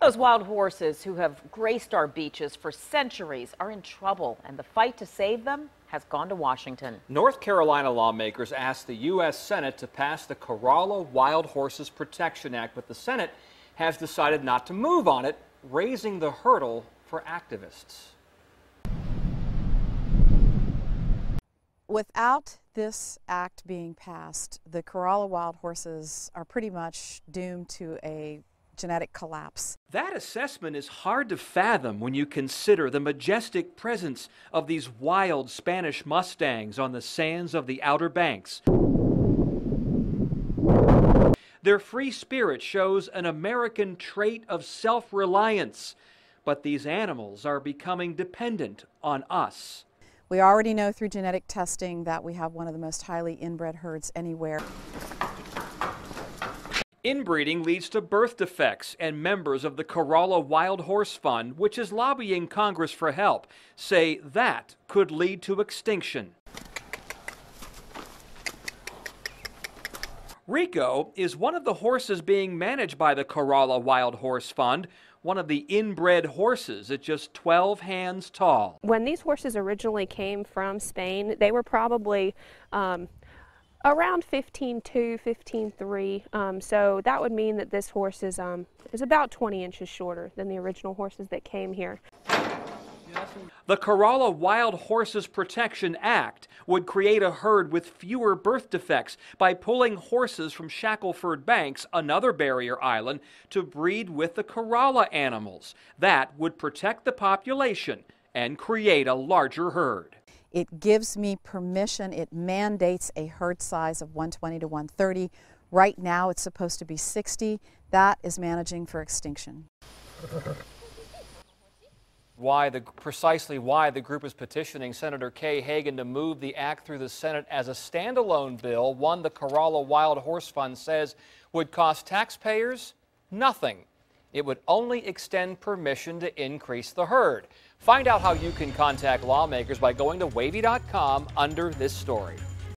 Those wild horses who have graced our beaches for centuries are in trouble, and the fight to save them has gone to Washington. North Carolina lawmakers asked the U.S. Senate to pass the Corolla Wild Horses Protection Act, but the Senate has decided not to move on it, raising the hurdle for activists. Without this act being passed, the Corolla wild horses are pretty much doomed to a genetic collapse. That assessment is hard to fathom when you consider the majestic presence of these wild Spanish Mustangs on the sands of the Outer Banks. Their free spirit shows an American trait of self-reliance, but these animals are becoming dependent on us. We already know through genetic testing that we have one of the most highly inbred herds anywhere. Inbreeding leads to birth defects, and members of the Corolla Wild Horse Fund, which is lobbying Congress for help, say that could lead to extinction. Rico is one of the horses being managed by the Corolla Wild Horse Fund, one of the inbred horses at just 12 hands tall. When these horses originally came from Spain, they were probably around 15.2, 15.3, so that would mean that this horse is about 20 inches shorter than the original horses that came here. The Corolla Wild Horses Protection Act would create a herd with fewer birth defects by pulling horses from Shackleford Banks, another barrier island, to breed with the Corolla animals. That would protect the population and create a larger herd. It gives me permission, it mandates a herd size of 120 to 130. Right now it's supposed to be 60. That is managing for extinction. Precisely why the group is petitioning Senator Kay Hagan to move the act through the Senate as a standalone bill, one the Corolla Wild Horse Fund says would cost taxpayers nothing. It would only extend permission to increase the herd. Find out how you can contact lawmakers by going to wavy.com under this story.